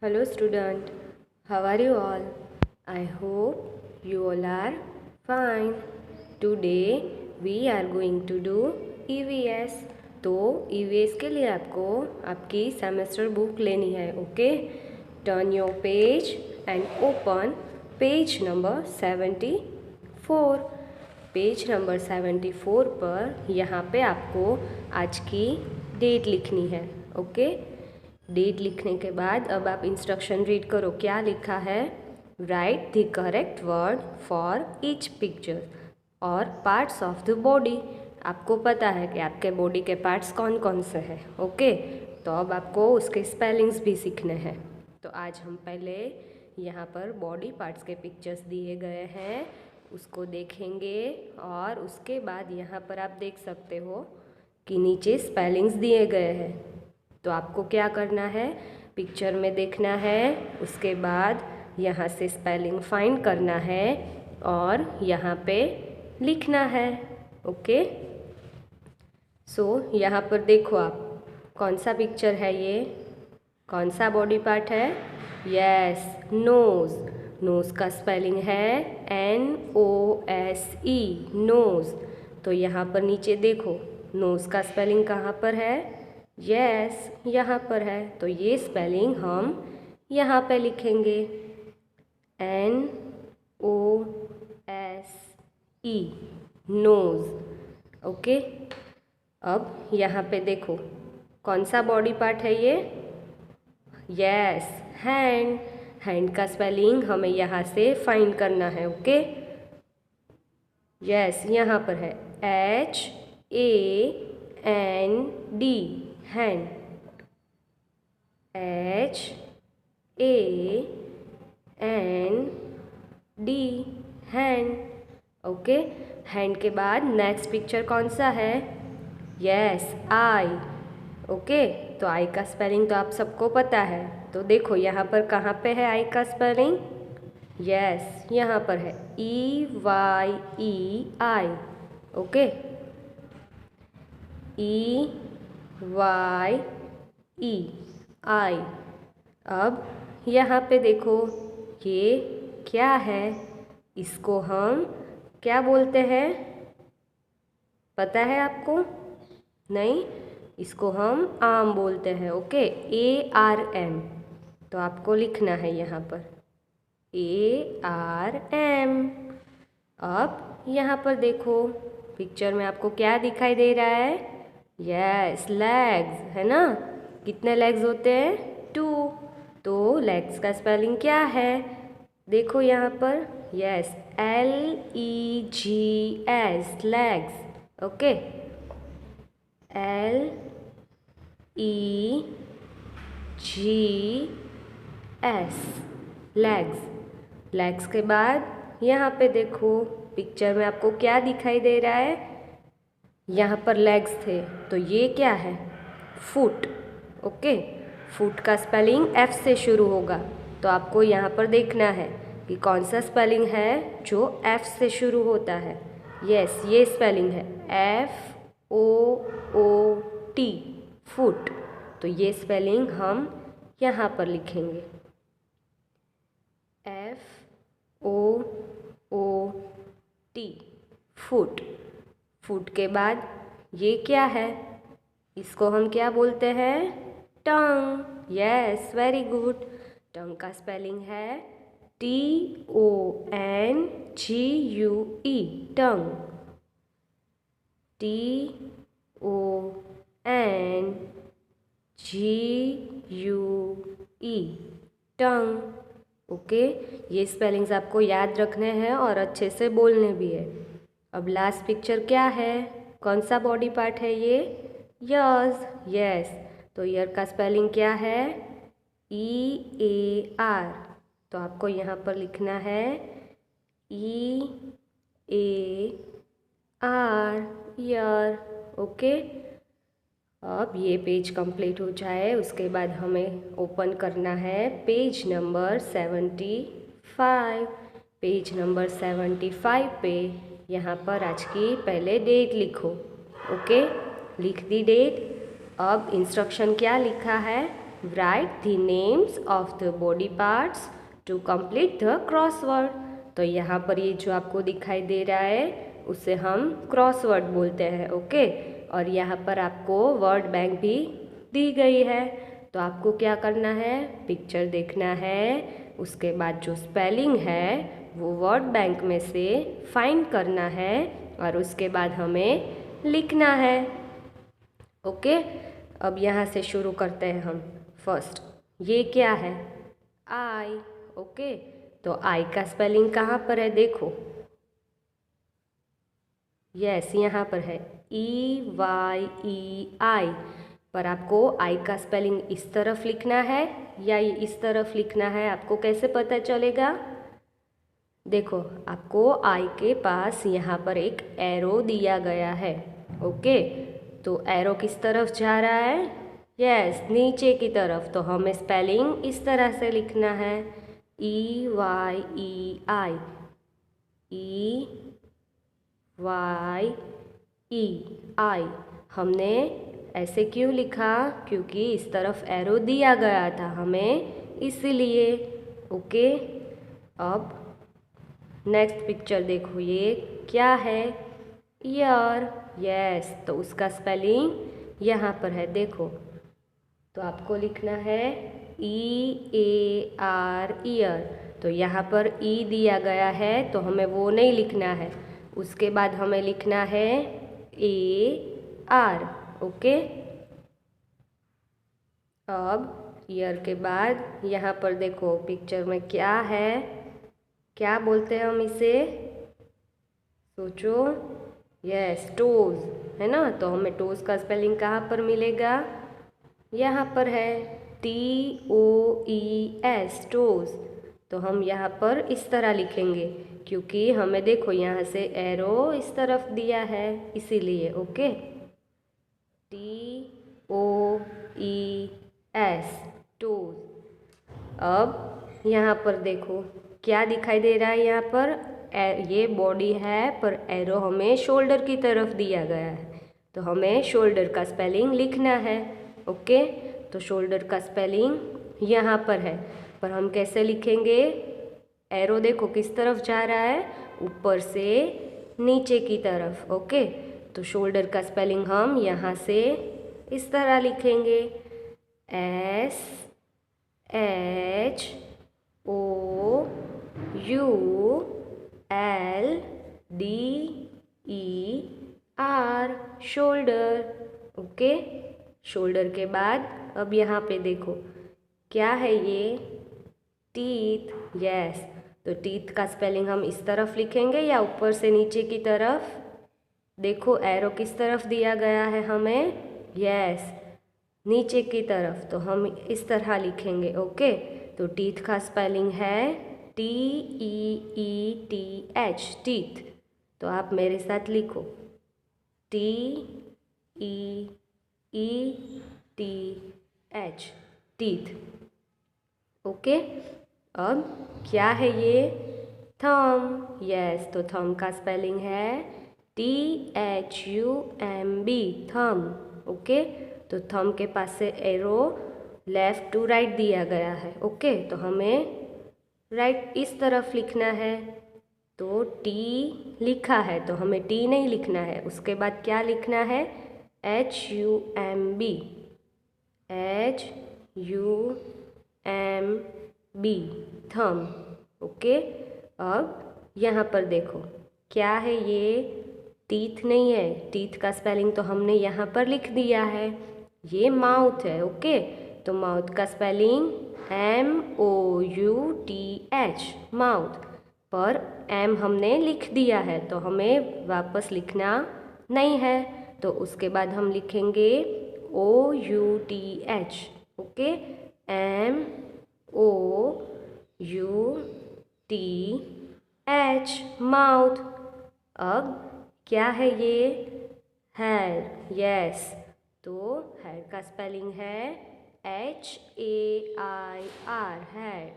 Hello student, how are you all? I hope you all are fine. Today we are going to do EVS. तो EVS के लिए आपको आपकी semester book लेनी है. Okay, turn your page and open page number 74. Page number 74 पर यहाँ पे आपको आज की डेट लिखनी है. ओके, डेट लिखने के बाद अब आप इंस्ट्रक्शन रीड करो. क्या लिखा है? Right the correct word for each picture और पार्ट्स ऑफ द बॉडी. आपको पता है कि आपके बॉडी के पार्ट्स कौन कौन से हैं. ओके, तो अब आपको उसके स्पेलिंग्स भी सीखने हैं. तो आज हम पहले यहाँ पर बॉडी पार्ट्स के पिक्चर्स दिए गए हैं, उसको देखेंगे. और उसके बाद यहाँ पर आप देख सकते हो कि नीचे स्पेलिंग्स दिए गए हैं. तो आपको क्या करना है? पिक्चर में देखना है, उसके बाद यहाँ से स्पेलिंग फाइंड करना है और यहाँ पे लिखना है. ओके, सो यहाँ पर देखो आप, कौन सा पिक्चर है ये? कौन सा बॉडी पार्ट है? Yes, nose. नोज़ का स्पेलिंग है NOSE, नोज़. तो यहाँ पर नीचे देखो, नोज़ का स्पेलिंग कहाँ पर है? यस, यहाँ पर है. तो ये स्पेलिंग हम यहाँ पे लिखेंगे, NOSE, नोज़. ओके, अब यहाँ पे देखो, कौन सा बॉडी पार्ट है ये? Yes, hand. हैंड का स्पेलिंग हमें यहाँ से फाइंड करना है. ओके, यस, यहाँ पर है HAND, hand. HAND, hand. Okay, hand के बाद नेक्स्ट पिक्चर कौन सा है? यस, आई. ओके, तो आई का स्पेलिंग तो आप सबको पता है. तो देखो यहाँ पर कहाँ पे है आई का स्पेलिंग? यस, यहाँ पर है EYEI. Okay, EYEI. अब यहाँ पे देखो, ये क्या है? इसको हम क्या बोलते हैं? पता है आपको? नहीं, इसको हम आर्म बोलते हैं. Okay, ARM. तो आपको लिखना है यहाँ पर ARM. अब यहाँ पर देखो, पिक्चर में आपको क्या दिखाई दे रहा है? यस, लेग्स, है ना? कितने लेग्स होते हैं? 2. तो लेग्स का स्पेलिंग क्या है? देखो यहाँ पर, yes, LEGS, legs. Okay, LEGS, legs. Legs के बाद यहाँ पे देखो, पिक्चर में आपको क्या दिखाई दे रहा है? यहाँ पर लेग्स थे, तो ये क्या है? फुट. ओके, फुट का स्पेलिंग F से शुरू होगा. तो आपको यहाँ पर देखना है कि कौन सा स्पेलिंग है जो F से शुरू होता है. यस, ये स्पेलिंग है FOOT, फुट. तो ये स्पेलिंग हम यहाँ पर लिखेंगे FOOT, फुट. फुट के बाद ये क्या है? इसको हम क्या बोलते हैं? Tongue. Yes, very good. Tongue का स्पेलिंग है TONGUE, tongue. TONGUE, tongue. Okay, ये स्पेलिंग्स आपको याद रखने हैं और अच्छे से बोलने भी है. अब लास्ट पिक्चर क्या है? कौन सा बॉडी पार्ट है ये? ईयर्स. यस, तो ईयर का स्पेलिंग क्या है? EAR. तो आपको यहाँ पर लिखना है EAR, ईयर. ओके, अब ये पेज कंप्लीट हो जाए, उसके बाद हमें ओपन करना है पेज नंबर 75. पेज नंबर 75 पे यहाँ पर आज की पहले डेट लिखो. ओके, लिख दी डेट. अब इंस्ट्रक्शन क्या लिखा है? write the names of the body parts to complete the crossword। तो यहाँ पर ये जो आपको दिखाई दे रहा है उसे हम क्रॉसवर्ड बोलते हैं। ओके, और यहाँ पर आपको वर्ड बैंक भी दी गई है। तो आपको क्या करना है, पिक्चर देखना है, उसके बाद जो स्पेलिंग है वो वर्ड बैंक में से फाइंड करना है और उसके बाद हमें लिखना है। ओके, अब यहाँ से शुरू करते हैं हम। फर्स्ट, ये क्या है, आई। ओके, तो आई का स्पेलिंग कहाँ पर है, देखो। यस, यहाँ पर है EYEI। पर आपको आई का स्पेलिंग इस तरफ लिखना है या इस तरफ लिखना है, आपको कैसे पता चलेगा। देखो, आपको आई के पास यहाँ पर एक एरो दिया गया है। ओके, तो एरो किस तरफ जा रहा है, यस, नीचे की तरफ। तो हमें स्पेलिंग इस तरह से लिखना है EYEI, EYEI। हमने ऐसे क्यों लिखा, क्योंकि इस तरफ एरो दिया गया था हमें, इसीलिए। ओके, अब नेक्स्ट पिक्चर देखो, ये क्या है, ईयर। यस, तो उसका स्पेलिंग यहाँ पर है, देखो। तो आपको लिखना है EAR, ईयर। तो यहाँ पर ई दिया गया है तो हमें वो नहीं लिखना है, उसके बाद हमें लिखना है AR। ओके, अब ईयर के बाद यहाँ पर देखो पिक्चर में क्या है, क्या बोलते हैं हम इसे, सोचो। यस, टोज है ना। तो हमें टोज का स्पेलिंग कहाँ पर मिलेगा, यहाँ पर है TOES, टोज। तो हम यहाँ पर इस तरह लिखेंगे क्योंकि हमें देखो यहाँ से एरो इस तरफ दिया है, इसीलिए। Okay, TOES, toes. अब यहाँ पर देखो क्या दिखाई दे रहा है, यहाँ पर ये बॉडी है पर एरो हमें शोल्डर की तरफ दिया गया है, तो हमें शोल्डर का स्पेलिंग लिखना है। ओके, तो शोल्डर का स्पेलिंग यहाँ पर है, पर हम कैसे लिखेंगे, एरो देखो किस तरफ जा रहा है, ऊपर से नीचे की तरफ। ओके, तो शोल्डर का स्पेलिंग हम यहाँ से इस तरह लिखेंगे SHOULDER, शोल्डर। ओके, शोल्डर के बाद अब यहाँ पे देखो क्या है, ये टीथ। यस, तो टीथ का स्पेलिंग हम इस तरफ लिखेंगे या ऊपर से नीचे की तरफ, देखो एरो किस तरफ दिया गया है हमें, यस, नीचे की तरफ। तो हम इस तरह लिखेंगे। ओके, तो टीथ का स्पेलिंग है TEETH, टीथ। तो आप मेरे साथ लिखो TEETH, टीथ। ओके, अब क्या है ये, थंब। यस, तो थंब का स्पेलिंग है THUMB, थंब। ओके, तो थंब के पास से एरो लेफ़्ट टू राइट दिया गया है। ओके, तो हमें राइट इस तरफ लिखना है। तो टी लिखा है तो हमें टी नहीं लिखना है, उसके बाद क्या लिखना है, HUMB, थंब। ओके, अब यहाँ पर देखो क्या है, ये टीथ नहीं है, टीथ का स्पेलिंग तो हमने यहाँ पर लिख दिया है, ये माउथ है। ओके, तो माउथ का स्पेलिंग MOUTH, माउथ। पर एम हमने लिख दिया है तो हमें वापस लिखना नहीं है, तो उसके बाद हम लिखेंगे OUTH। Okay, MOUTH, mouth. अब क्या है ये, हेयर। यस, तो हेयर का स्पेलिंग है HAIR, हेयर।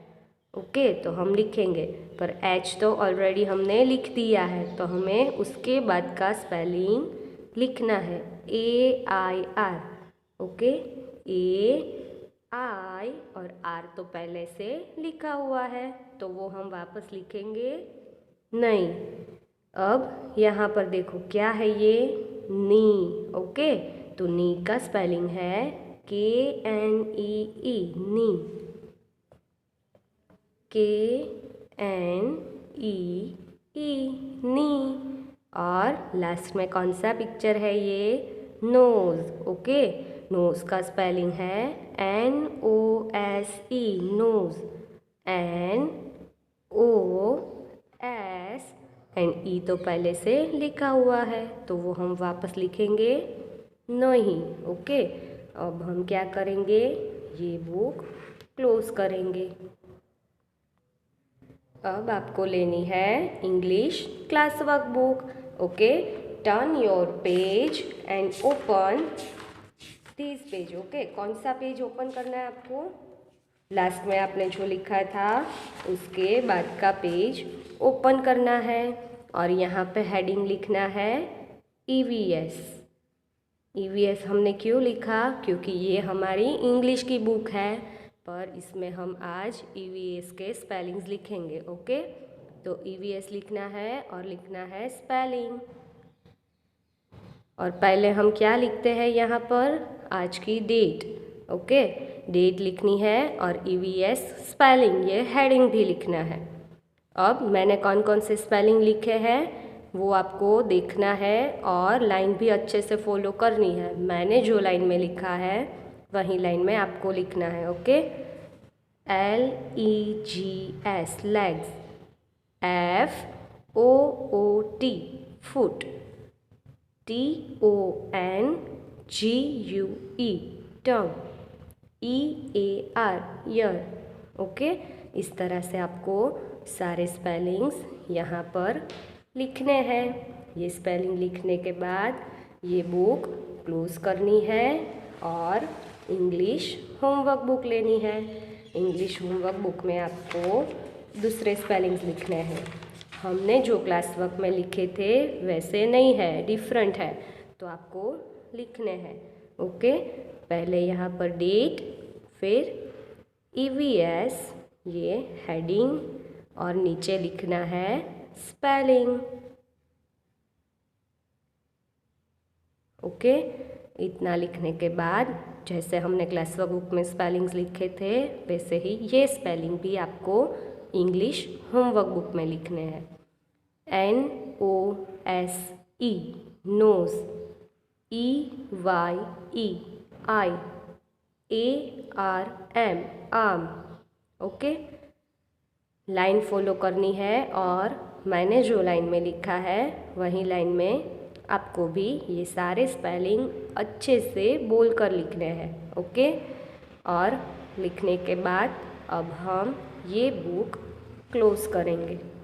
ओके, तो हम लिखेंगे, पर H तो ऑलरेडी हमने लिख दिया है तो हमें उसके बाद का स्पेलिंग लिखना है AIR। ओके, आई और आर तो पहले से लिखा हुआ है, तो वो हम वापस लिखेंगे नहीं। अब यहाँ पर देखो क्या है ये, नी। ओके, तो नी का स्पेलिंग है KNEE, नी। KNEE, नी। और लास्ट में कौन सा पिक्चर है ये, नोज। ओके, नोज का स्पेलिंग है NOSE, नोज। NOS एंड ई तो पहले से लिखा हुआ है, तो वो हम वापस लिखेंगे नहीं। ओके, अब हम क्या करेंगे, ये बुक क्लोज करेंगे। अब आपको लेनी है English class work book. Okay, turn your page and open this page. Okay, कौन सा पेज ओपन करना है आपको, लास्ट में आपने जो लिखा था उसके बाद का पेज ओपन करना है। और यहाँ पे हेडिंग लिखना है EVS। EVS हमने क्यों लिखा, क्योंकि ये हमारी इंग्लिश की बुक है, पर इसमें हम आज EVS के स्पेलिंग्स लिखेंगे। ओके, तो EVS लिखना है और लिखना है स्पेलिंग। और पहले हम क्या लिखते हैं यहाँ पर, आज की डेट। ओके, डेट लिखनी है और EVS स्पेलिंग, ये हेडिंग भी लिखना है। अब मैंने कौन कौन से स्पेलिंग लिखे हैं वो आपको देखना है और लाइन भी अच्छे से फॉलो करनी है। मैंने जो लाइन में लिखा है वही लाइन में आपको लिखना है। Okay, LEGS, legs. FOOT, foot. TONGUE, टंग। EAR, year. ओके, इस तरह से आपको सारे स्पेलिंग्स यहाँ पर लिखने हैं। ये स्पेलिंग लिखने के बाद ये बुक क्लोज करनी है और इंग्लिश होमवर्क बुक लेनी है। इंग्लिश होमवर्क बुक में आपको दूसरे स्पेलिंग्स लिखने हैं। हमने जो क्लास वर्क में लिखे थे वैसे नहीं है, डिफरेंट है, तो आपको लिखने हैं। ओके, पहले यहाँ पर डेट, फिर EVS, ये हेडिंग, और नीचे लिखना है स्पेलिंग। ओके, इतना लिखने के बाद जैसे हमने क्लास वर्क बुक में स्पेलिंग्स लिखे थे वैसे ही ये स्पेलिंग भी आपको इंग्लिश होमवर्क बुक में लिखने हैं। NOSE, nose. EYE, eye. ARM, arm. Okay, line follow करनी है और मैंने जो लाइन में लिखा है वही लाइन में आपको भी ये सारे स्पेलिंग अच्छे से बोलकर लिखने हैं। ओके, और लिखने के बाद अब हम ये बुक क्लोज करेंगे।